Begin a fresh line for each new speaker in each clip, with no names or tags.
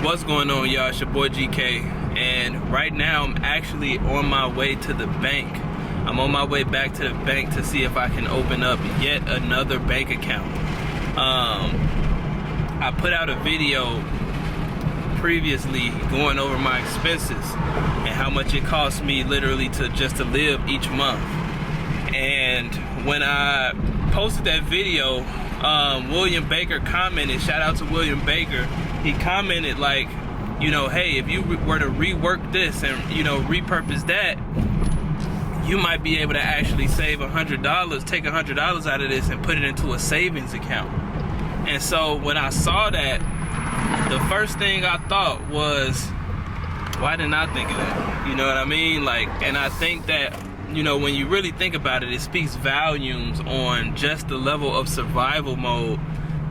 What's going on, y'all? It's your boy GK, and right now I'm actually on my way to the bank. I'm on my way back to the bank to see if I can open up yet another bank account. I put out a video previously going over my expenses and how much it costs me literally to live each month. And when I posted that video, William Baker commented, shout out to William Baker, he commented like, you know, hey, if you were to rework this and, you know, repurpose that, you might be able to actually save $100, take $100 out of this and put it into a savings account. And so when I saw that, the first thing I thought was, why didn't I think of that? You know what I mean? Like, and I think that, you know, when you really think about it, it speaks volumes on just the level of survival mode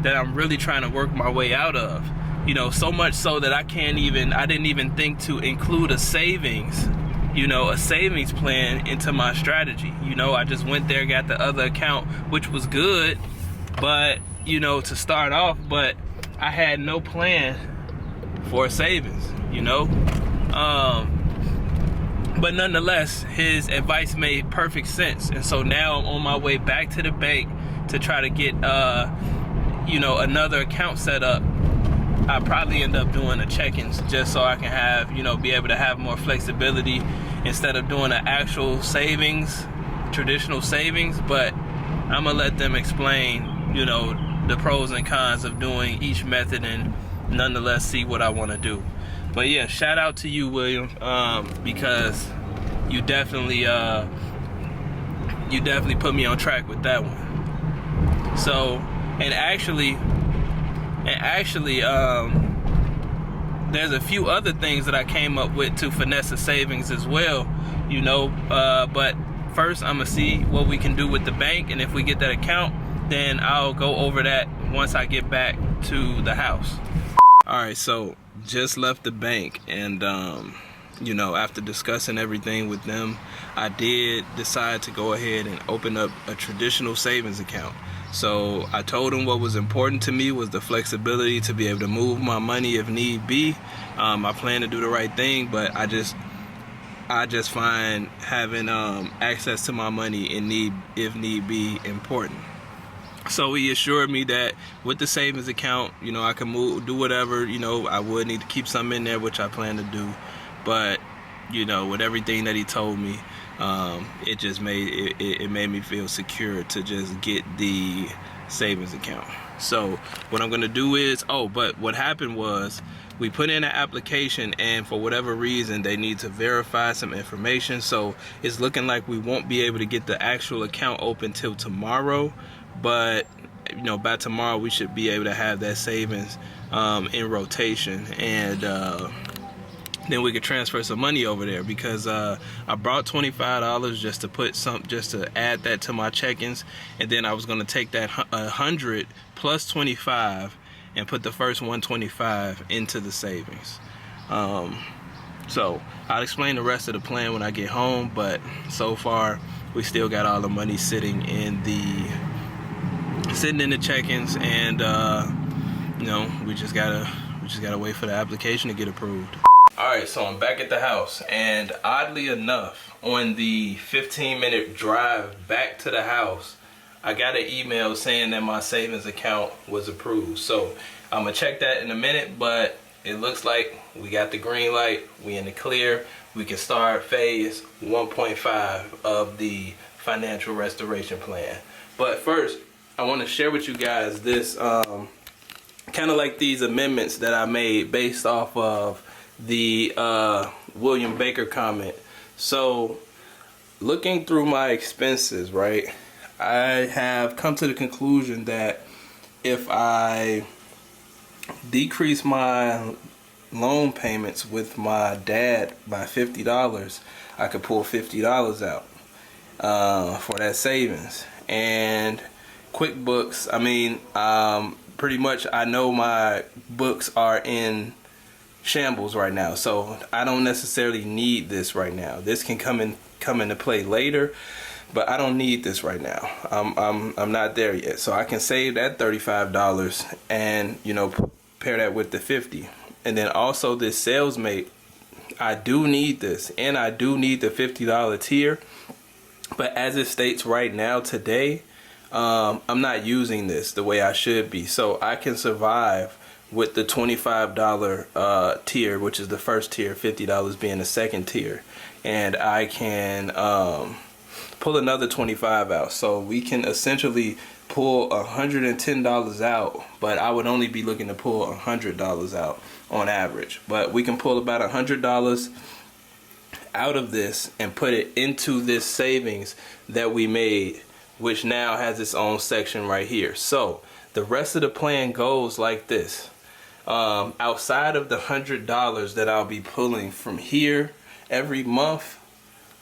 that I'm really trying to work my way out of. You know, so much so that I didn't even think to include a savings plan into my strategy. You know, I just went there, got the other account, which was good, but, you know, to start off, but I had no plan for savings, you know? But nonetheless, his advice made perfect sense. And so now I'm on my way back to the bank to try to get, you know, another account set up. I'll probably end up doing a check-ins just so I can have, you know, be able to have more flexibility instead of doing an actual savings, traditional savings. But I'm gonna let them explain, you know, the pros and cons of doing each method and nonetheless see what I want to do. But yeah, shout out to you, William, because you definitely put me on track with that one. So, and actually, there's a few other things that I came up with to finesse the savings as well, you know. But first, I'm gonna see what we can do with the bank, and if we get that account, then I'll go over that once I get back to the house. All right, so just left the bank, and you know, after discussing everything with them, I did decide to go ahead and open up a traditional savings account. So I told them what was important to me was the flexibility to be able to move my money if need be. I plan to do the right thing, but I just find having access to my money if need be important. So he assured me that with the savings account, you know, I can do whatever. You know, I would need to keep something in there, which I plan to do. But, you know, with everything that he told me, it just made me feel secure to just get the savings account. So what I'm gonna do is, but what happened was we put in an application, and for whatever reason they need to verify some information. So it's looking like we won't be able to get the actual account open till tomorrow. But, you know, by tomorrow we should be able to have that savings in rotation, and then we could transfer some money over there, because I brought $25 just to add that to my check-ins, and then I was going to take that 100 plus 25 and put the first 125 into the savings. So I'll explain the rest of the plan when I get home, but so far we still got all the money sitting in the check-ins, and you know, we just gotta wait for the application to get approved. Alright, so I'm back at the house, and oddly enough, on the 15-minute drive back to the house, I got an email saying that my savings account was approved. So I'm gonna check that in a minute, but it looks like we got the green light, we in the clear. We can start phase 1.5 of the financial restoration plan. But first, I want to share with you guys this kind of like these amendments that I made based off of the William Baker comment. So looking through my expenses, right, I have come to the conclusion that if I decrease my loan payments with my dad by $50, I could pull $50 out for that savings. And QuickBooks, I mean, pretty much I know my books are in shambles right now, so I don't necessarily need this right now. This can come into play later, but I don't need this right now. I'm not there yet, so I can save that $35 and, you know, pair that with the 50, and then also this salesmate. I do need this, and I do need the $50 tier, but as it states right now today, I'm not using this the way I should be, so I can survive with the $25 tier, which is the first tier, $50 being the second tier, and I can pull another 25 out, so we can essentially pull $110 out, but I would only be looking to pull $100 out on average. But we can pull about $100 out of this and put it into this savings that we made, which now has its own section right here. So the rest of the plan goes like this. Outside of the $100 that I'll be pulling from here every month,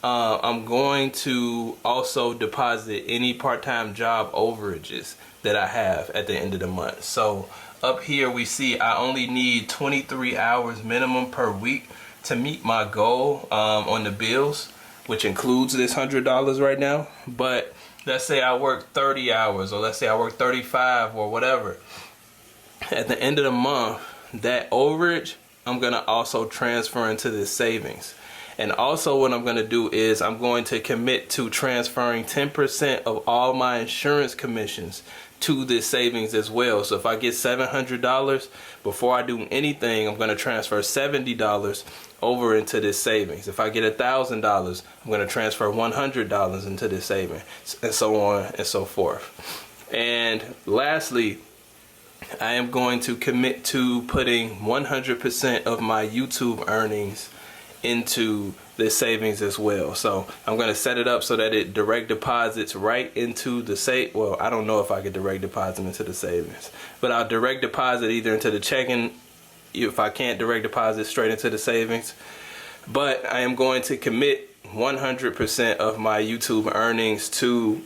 I'm going to also deposit any part-time job overages that I have at the end of the month. So up here we see I only need 23 hours minimum per week to meet my goal on the bills, which includes this $100 right now. But let's say I work 30 hours, or let's say I work 35 or whatever. At the end of the month, that overage I'm gonna also transfer into this savings. And also what I'm going to do is I'm going to commit to transferring 10% of all my insurance commissions to this savings as well. So if I get $700, before I do anything, I'm going to transfer $70 over into this savings. If I get $1,000, I'm going to transfer $100 into this savings, and so on and so forth. And lastly, I am going to commit to putting 100% of my YouTube earnings into this savings as well. So I'm going to set it up so that it direct deposits right into the well, I don't know if I could direct deposit into the savings, but I'll direct deposit either into the checking if I can't direct deposit straight into the savings. But I am going to commit 100% of my YouTube earnings to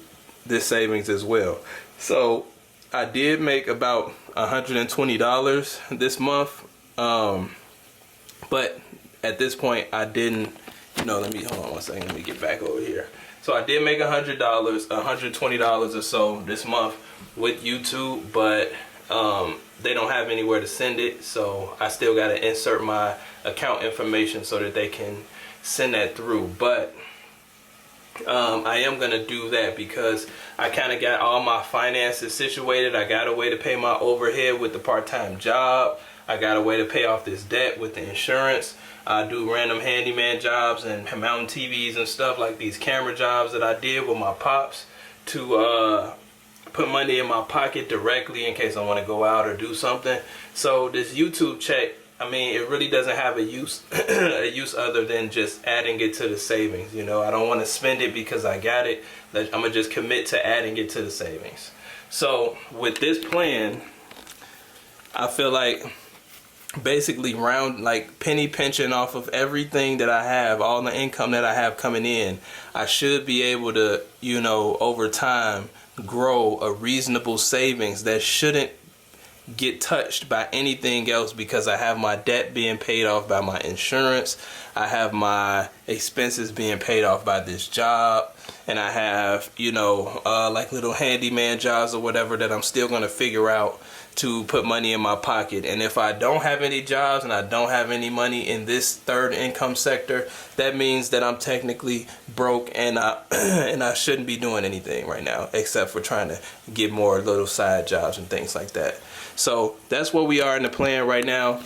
this savings as well. So I did make about $120 this month, but at this point I didn't, let me, hold on one second, let me get back over here. So I did make $100, $120 or so this month with YouTube, but they don't have anywhere to send it, so I still got to insert my account information so that they can send that through. But I am going to do that because I kind of got all my finances situated. I got a way to pay my overhead with the part-time job. I got a way to pay off this debt with the insurance. I do random handyman jobs and mounting TVs and stuff, like these camera jobs that I did with my pops to put money in my pocket directly in case I want to go out or do something. So this YouTube check, I mean, it really doesn't have a use other than just adding it to the savings. I don't want to spend it because I got it. I'm gonna just commit to adding it to the savings. So with this plan, I feel like basically penny pinching off of everything that I have, all the income that I have coming in, I should be able to, over time grow a reasonable savings that shouldn't get touched by anything else, because I have my debt being paid off by my insurance, I have my expenses being paid off by this job, and I have like little handyman jobs or whatever that I'm still going to figure out to put money in my pocket. And if I don't have any jobs and I don't have any money in this third income sector, that means that I'm technically broke, and I shouldn't be doing anything right now except for trying to get more little side jobs and things like that. So that's where we are in the plan right now.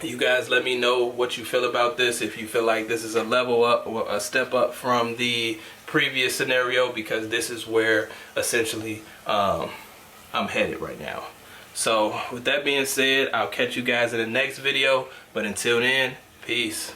You guys let me know what you feel about this, if you feel like this is a level up or a step up from the previous scenario, because this is where essentially I'm headed right now. So with that being said, I'll catch you guys in the next video, but until then, peace.